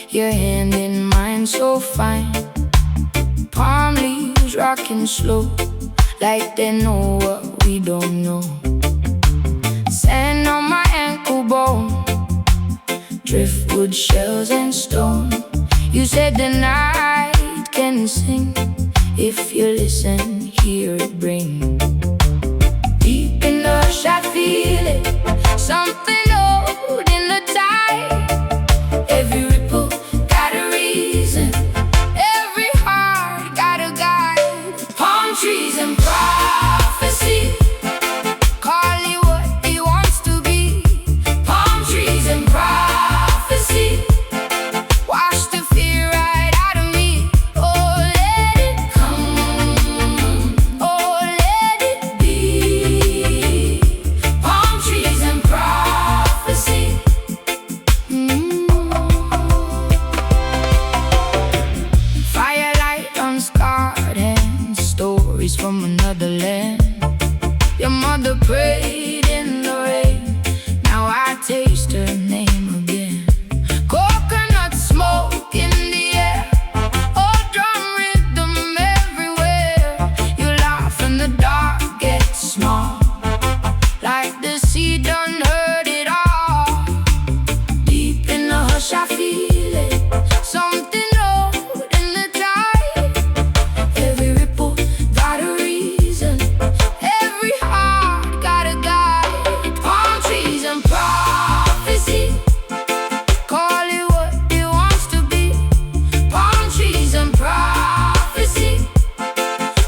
your hand in mine so fine. Palm leaves rocking slow, like they know what we don't know. Sand on my ankle bone, driftwood, shells and stone. You said the night can sing, if you listen, hear it ring. Deep in the hush I feel it, something old in the tide. Every ripple got a reason, every heart got a guide. Palm trees and prophecy, call it what it wants to be. Palm trees and prophecy, wash the fear right out of me. Oh, let it come, oh, let it be. Palm trees and prophecy. Firelight on scarred hands, stories from another land. Your mother prayed in the rain, now I taste her name again. Coconut smoke in the air, old drum rhythm everywhere. You laugh and the dark gets small, like the sea done heard it all. Deep in the hush I feel it, something old in the tide. Every ripple got a reason, every heart got a guide. Palm trees and prophecy, call it what it wants to be. Palm trees and prophecy,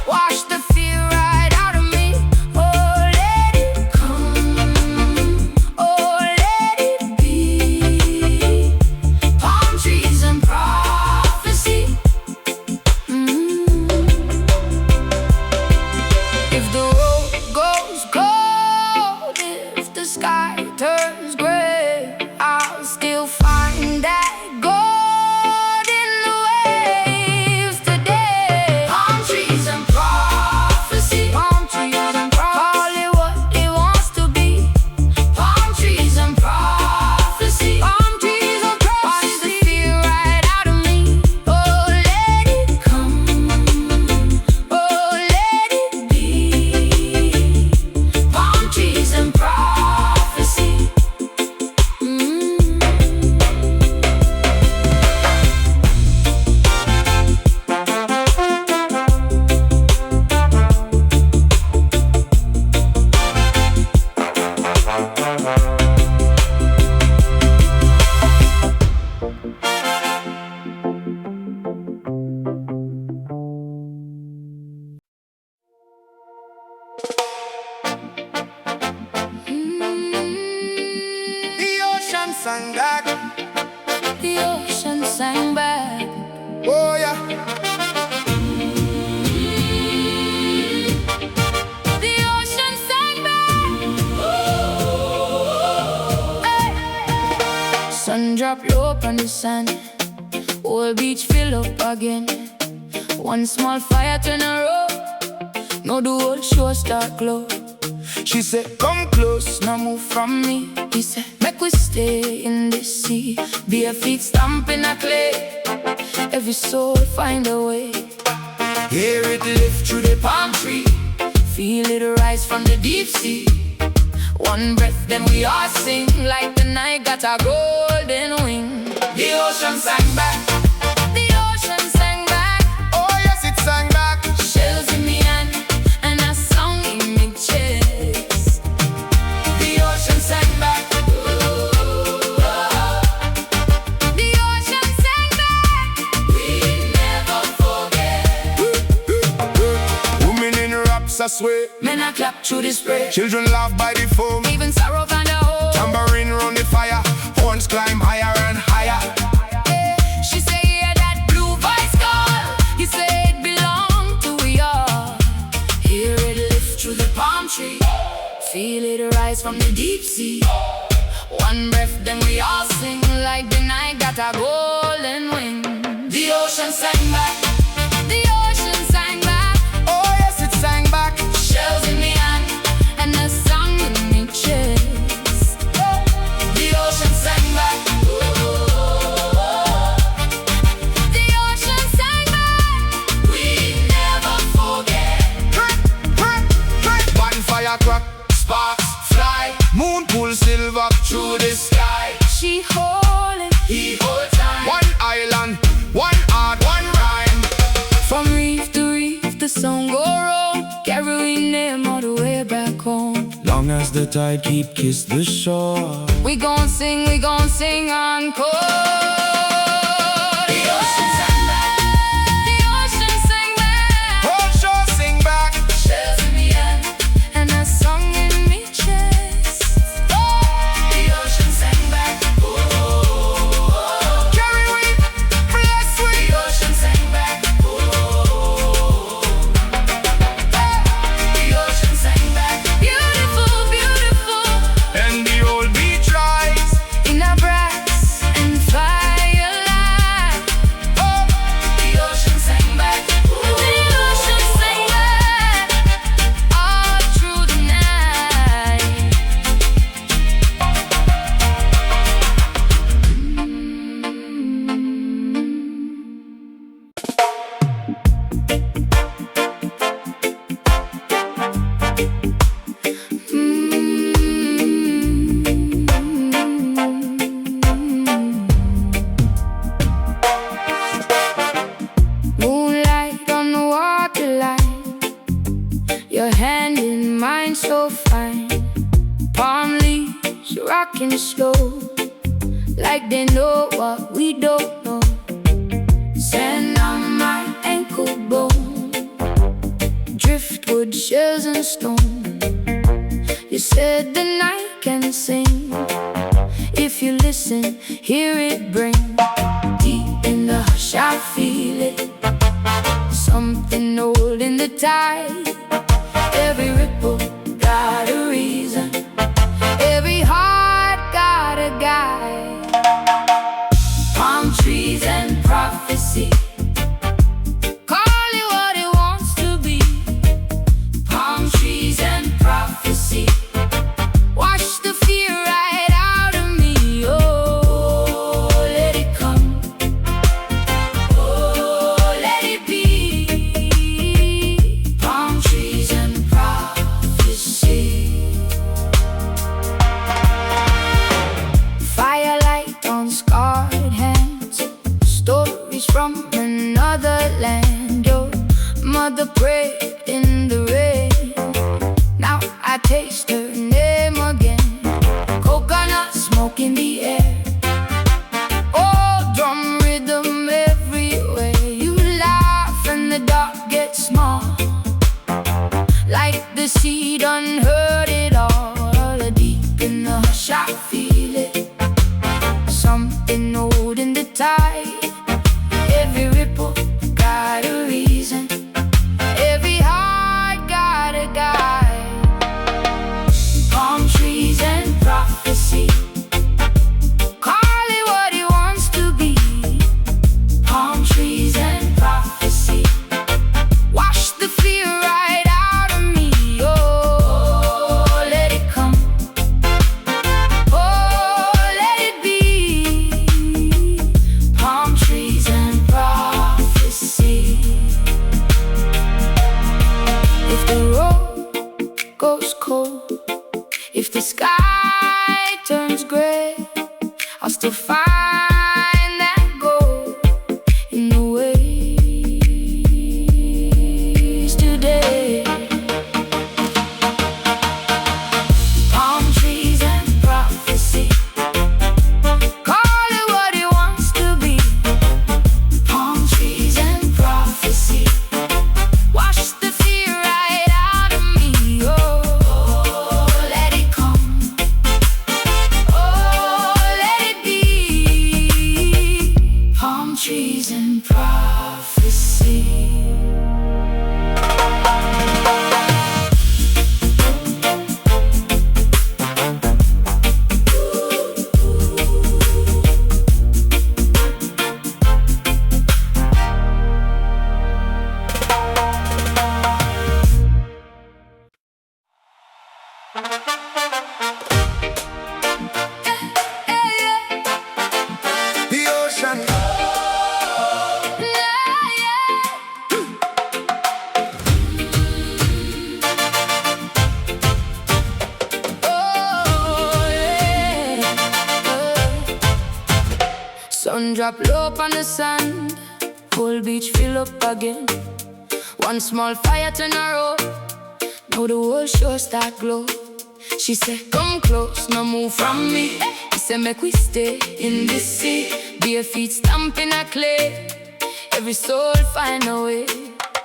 wash the fear right out of me. Oh, let it come, oh, let it be. Palm trees and prophecy. If the road goes cold, if the sky turns gray, I'll still find that gold in the waves today. Palm trees and prophecy, palm trees and prophecy, call it what it wants to be. Palm trees and prophecy, palm trees and prophecy, wash the fear right out of me. Oh, let it come, oh, let it be. Palm trees and prophecy. The ocean sang back. The ocean sang back. Oh yeah. The ocean sang back. Hey. Sun drop low up on the sand, whole beach fill up again. One small fire turn a road, now the whole shore start glow. She said, come close. Now move from me, he said, make we stay in this sea. Bare feet stamping a clay, every soul find a way. Hear it lift through the palm tree, Feel it rise from the deep sea. One breath, then we all sing, like the night got a golden wing. The ocean sang back. The ocean sang back. Oh yes, it sang back. Shells in me hand, and a song in me chest. The ocean sang back. The ocean sang back. We never forget. Women in raps, I swear. Men a clap through the spray. Children laugh by the foam. Even sorrow find a home. Tambourine round the fire. Horns climb higher and higher. She say, hear that blue voice call. You say it belong to we all. Hear it lift through the palm tree. Feel it rise from the deep sea. One breath, then we all sing, like the night got a golden wing. The ocean sang back. The ocean sang back. Oh yes, it sang back. Shells in me hand, and a song in me chest. The ocean sang back. tide keep kiss the shore. We gon' sing encore. The ocean sang back. The ocean sang back. Whole shore sing back. Shells in the air and a song in me chest. The ocean sang back. Carry we, bless we. The ocean sang back. The ocean sang back. Beautiful, beautiful. And the old beach rise In a brass and firelight. The ocean sang back. The ocean sang back all through the night. Moonlight on the waterline, your hand in mine so fine. Palm leaves rocking slow, like they know what we don't know. Sand on my ankle bone, driftwood, shells and stone. You said the night can sing. If you listen, hear it bring. Deep in the hush, I feel it. Something old in the tide. Every ripple got a reason. Every heart got a guide. Palm trees and prophecy. Call it what it wants to be. Palm trees and prophecy. Wash the fear right out of me. Oh, let it come. Oh, let it be. Palm trees and prophecy. Firelight on scarred hands. Stories from another land. Your mother prayed in the rain. Now I taste her name again. Coconut smoke in the air. Oh, drum rhythm everywhere. You laugh and the dark gets small. Like the sea done heard it all. Deep in the hush I feel it. Something old in the tide. Every ripple got a reason. Every heart got a guide. Palm trees and prophecy. Call it what it wants to be. Palm trees and prophecy. Wash the fear right out of me. Oh, let it come. Oh, let it be. Palm trees and prophecy. If the road goes cold, if the sky turns gray, I'll still find that gold in the waves today. Palm trees and prophecy. Call it what it wants to be. Palm trees and prophecy. Wash the fear right out of me. Oh, let it come. Oh, let it be. Palm trees and prophecy. the ocean. Sun drop low on the sand, whole beach fill up again. One small fire turn a road, now the whole shore start glow. She said, come close, no move from me. He said, make we stay in this sea. Bare feet stamping a clay. Every soul find a way.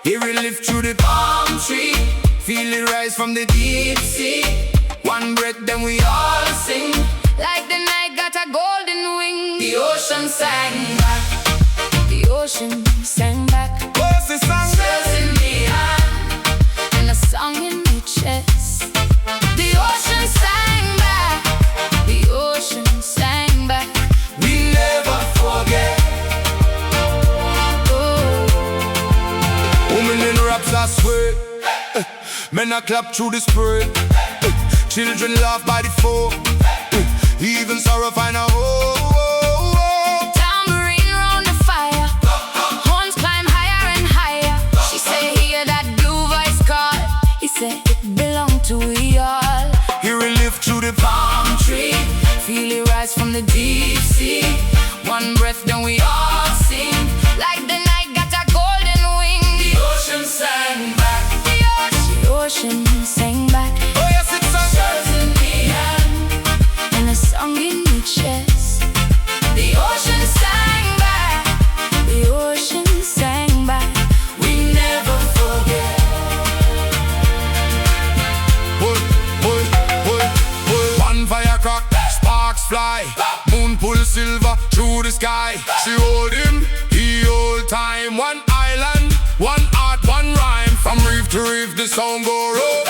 Here we live through the palm tree. Feel it rise from the deep sea. One breath, then we all sing. Like the night got a golden wing. The ocean sang back. The ocean sang back. What's the song? Tears in the hand and a song in my chest. The ocean sang back. The ocean sang back. We never forget. Women in raps are sweat. Men are clap through the spray. Children laugh by the phone. Even sorrow find a home. Tambourine round the fire. Horns climb higher and higher. She say, hear that blue voice call. He said, it belong to we all. Here we live through the palm tree. Feel it rise from the deep sea. One breath, then we all sing. Like the night got a golden wing. The ocean sang back. The ocean sang back. Oh yes, it's a Tears in the hand and a song in your chest. The ocean sang back. The ocean sang back. we never forget. One fire crack, sparks fly. Moon pull silver through the sky. She hold him, he hold time. One island, one art, one rhyme. From reef to reef, the sound go roll.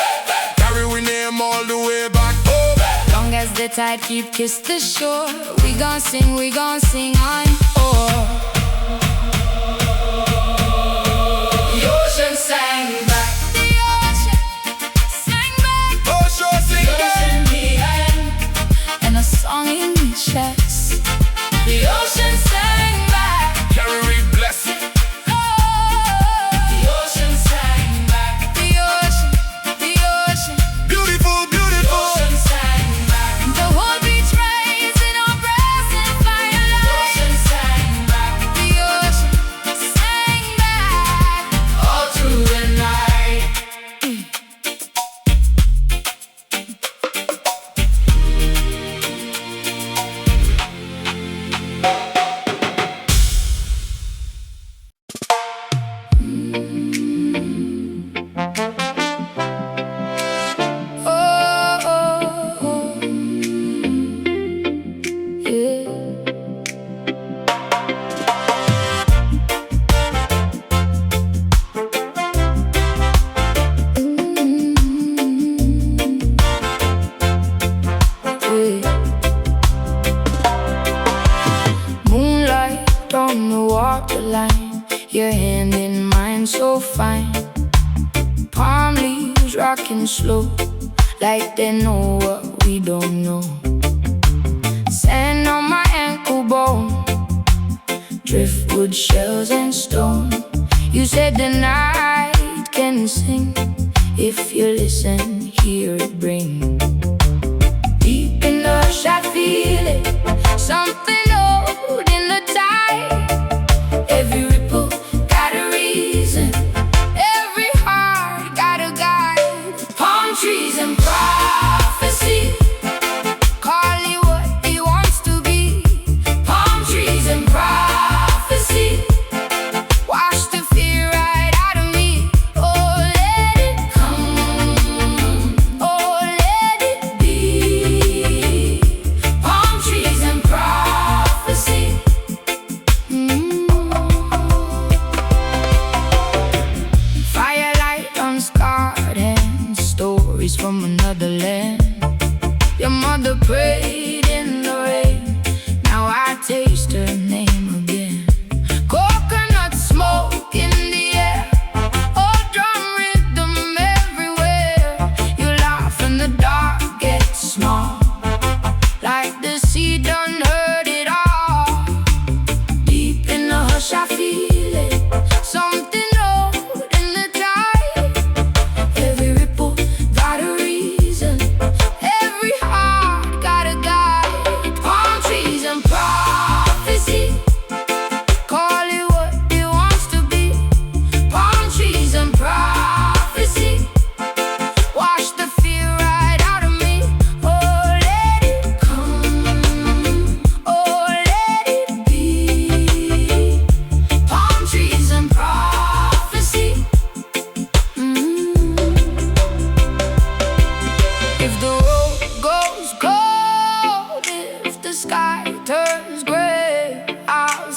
Carry we name all the way back home. Long as the tide keep kiss the shore, we gon' sing on. Oh, The ocean sang back. the ocean sang back. Oh, sure sing back. Tears in the hand and a song in your chest. The ocean sang back. Carry we blessing. Oh, The ocean sang back. the ocean Beautiful, beautiful. ocean sang back. The whole beach raising our breaths and firelight. The ocean sang back. The ocean sang back. All through the night. Oh, oh, oh. Yeah. Moonlight on the waterline, your hand in mine so fine. Palm leaves rocking slow, like they know what we don't know. Sand on my ankle bone, driftwood shells and stone. You said the night can sing if you listen, hear it bring. Deep in the hush I feel it, something old in the tide. Every ripple got a reason, every heart got a guide. Palm trees and prophecy, call it what it wants to be. Palm trees and prophecy, wash the fear right out of me. Oh, let it come, oh, let it be. Palm trees and prophecy. Firelight on scarred hands, stories from another land. Your mother prayed in the rain, now I taste her name again. Coconut smoke in the air, old drum rhythm everywhere. You laugh and the dark gets small, like the sea done heard it all. Deep in the hush I feel it, something old in the tide. Every ripple got a reason, every heart got a guide. Palm trees and prophecy, call it what it wants to be. Palm trees and prophecy, wash the fear right out of me.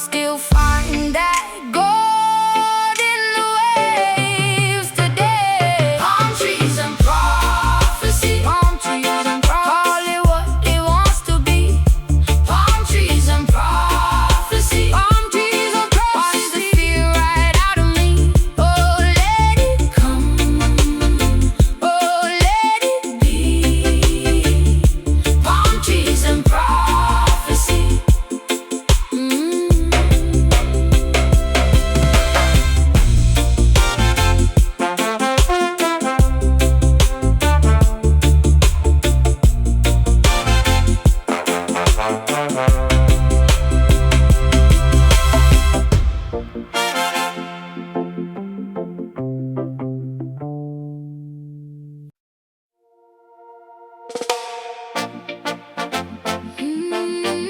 still find that gold in the waves today. Palm trees and prophecy, palm trees and prophecy. Call it what it wants to be. Palm trees and prophecy, palm trees and prophecy. Watch the fear right out of me. Oh, let it come. Oh, let it be. Palm trees and prophecy.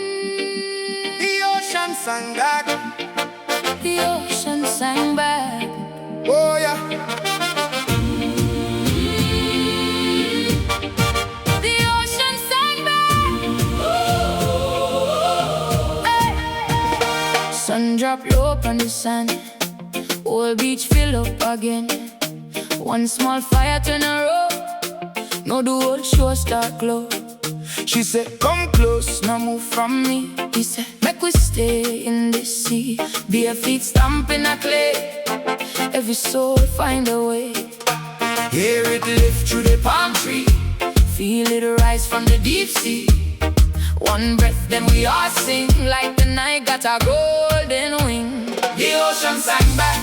The ocean sang back. The ocean sang back. Oh yeah. The ocean sang back. Hey. Sun drop low on the sand. Whole beach fill up again. One small fire turn a road. Now the whole shore start glow. She said, come close. Now move from me. He said, make we stay in this sea. Bare feet stamping a clay. Every soul find a way. Hear it lift through the palm tree. Feel it rise from the deep sea. One breath, then we all sing like the night got a golden wing. The ocean sang back.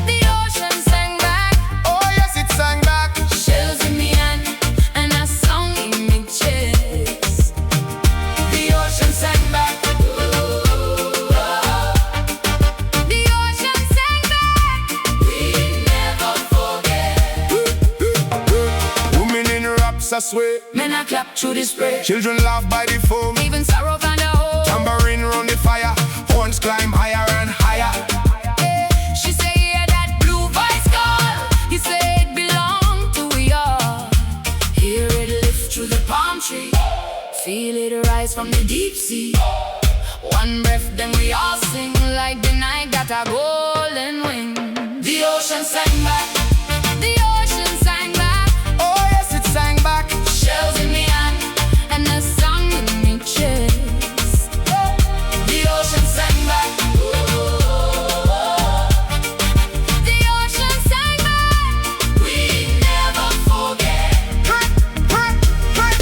The ocean sang back. Oh yes, it sang back. Shells in me hand, and a song in me chest. The ocean sang back. The ocean sang back. We never forget. Women in raps, I swear. Men a clap through the spray. Children laugh by the foam. Even sorrow find a home. Tambourine round the fire. Horns climb higher and higher. She say, yeah, that blue voice call. You say it belong to we all. Hear it lift through the palm tree. Feel it rise from the deep sea. One breath, then we all sing like the night got a golden wing. The ocean sang back. The ocean sang back. Oh yes, it sang back. Shells in me hand, and a song in me chest. The ocean sang back. The ocean sang back. We never forget.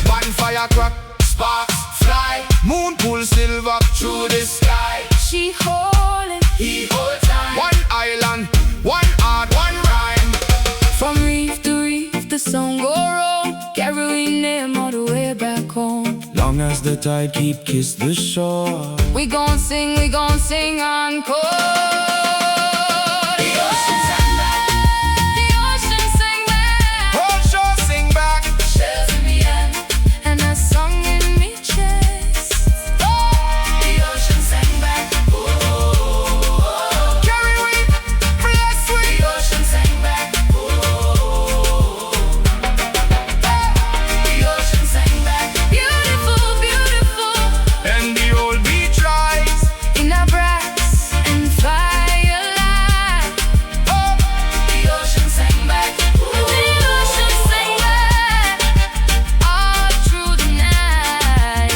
Bonfire crack, sparks fly. Moon pull silver through the sky. She holding, He holds time. One island, one heart, one rhyme. from reef to reef, the song go round, carrying them all the way back home. Long as the tide keep kiss the shore. We gon' sing encore. The ocean sang back. The ocean sang back. Whole shore sing back. Shells in me hand, and a song in me chest. The ocean sang back. Carry we, bless we. The ocean sang back. The ocean sang back. Beautiful, beautiful, And the old beach rise. in a brass and firelight. Oh, the ocean sang back. The ocean sang back all through the night.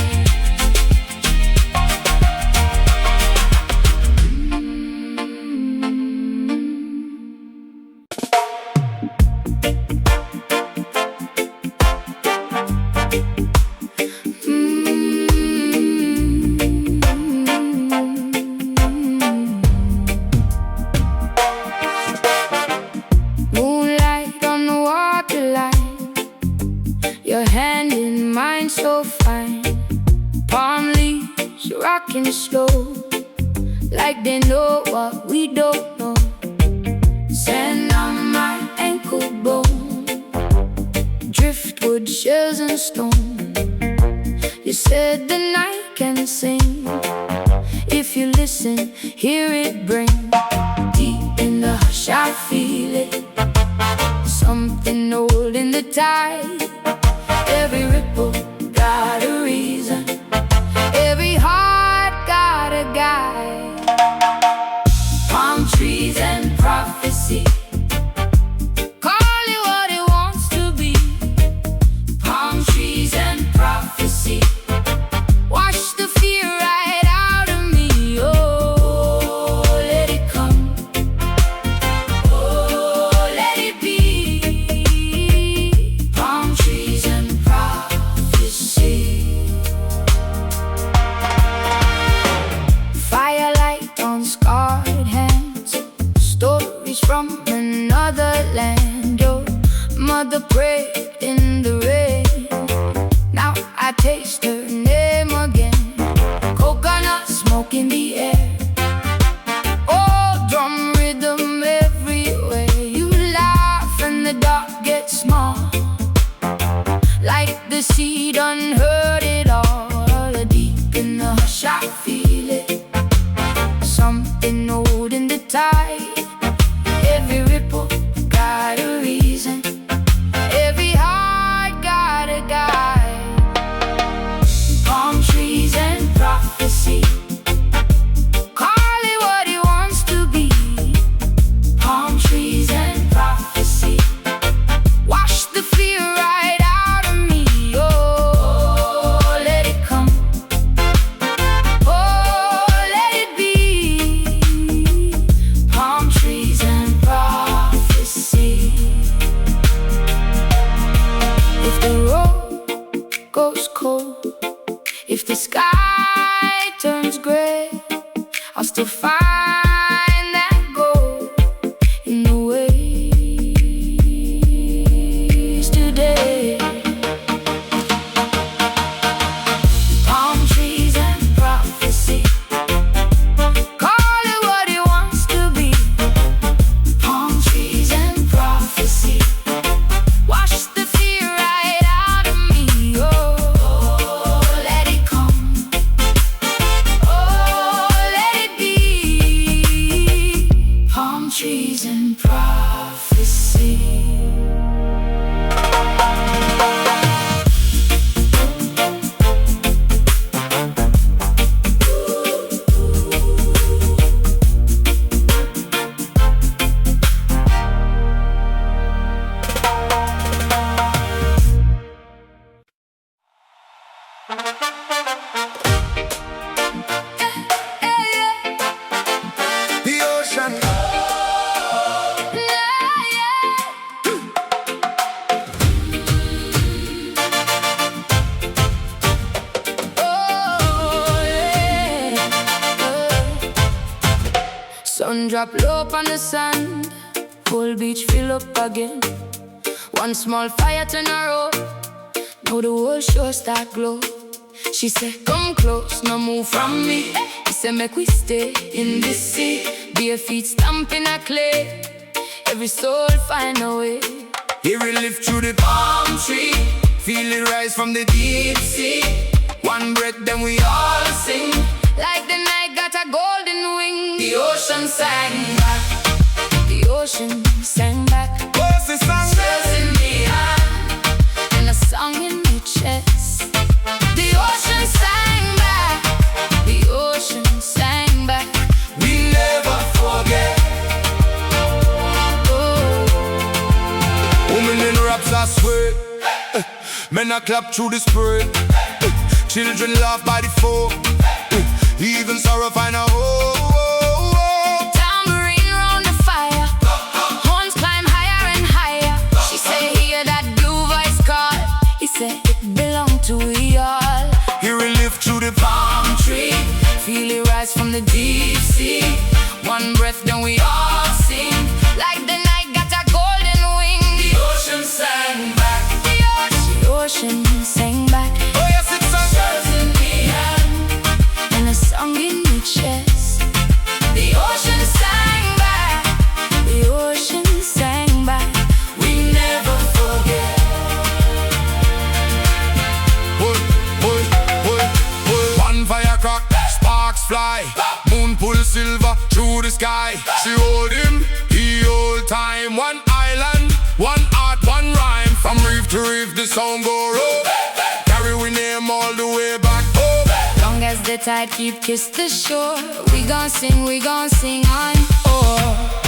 Moonlight on the waterline, your hand in mine so fine. Palm leaves rocking slow, like they know what we don't know. Sand on my ankle bone, driftwood, shells and stone. You said the night can sing. If you listen, hear it bring. Deep in the hush, I feel it. Something old in the tide. Every ripple got a reason. Every heart got a guide. from another land. Your mother prayed in the rain. Now I taste her name again. Coconut smoke in the air. Oh, drum rhythm everywhere. You laugh and the dark gets small, like the sea done heard it all. Deep in the hush I feel it, something old in the tide. Every ripple got a reason, every heart got a guide. Palm trees and prophecy, call it what it wants to be. Palm trees and prophecy, wash the fear right out of me. Oh, let it come. Oh, let it be. Palm trees and prophecy. If the road goes cold, if the sky turns gray, I'll still find that gold in the waves today. Palm trees and prophecy, call it what it wants to be. Palm trees and prophecy, wash the fear right out of me. Oh, let it come. Oh, let it be. Palm trees and prophecy. The ocean. Sun drop low on the sand, full beach fill up again. One small fire turn her up, now the whole shore start glow. She said, come close, no move from me. He said, make we stay in this sea. Bare feet stamping a clay, every soul find a way. Hear it lift through the palm tree, feel it rise from the deep sea. One breath, then we all sing. Like the night got a golden wing. The ocean sang back. The ocean sang back. What's the song? Stars in the hand and a song in my chest. The ocean sang back. The ocean sang back. We never forget. Oh, Women in raps are sweat. Men are clap through the spirit. Children laugh by the foe. Even sorrow find a home. tambourine round the fire, horns climb higher and higher. She say, hear that blue voice call. He said, it belong to we all. Hear it lift through the palm tree, Feel it rise from the deep sea. One breath, then we all sing. Like the night got a golden wing. the ocean sang back. The ocean sang back. Oh yes, it's sang. Stars in the hand and a song in my chest. The ocean sang back. The ocean sang back. We never forget. One fire crack, sparks fly. Moon pull silver through the sky. She hold him, he hold time. One island, one art, one rhyme. From reef to reef, the sound go roll. Carry we name all the way back home. Long as the tide keep kiss the shore, we gon' sing on. Oh.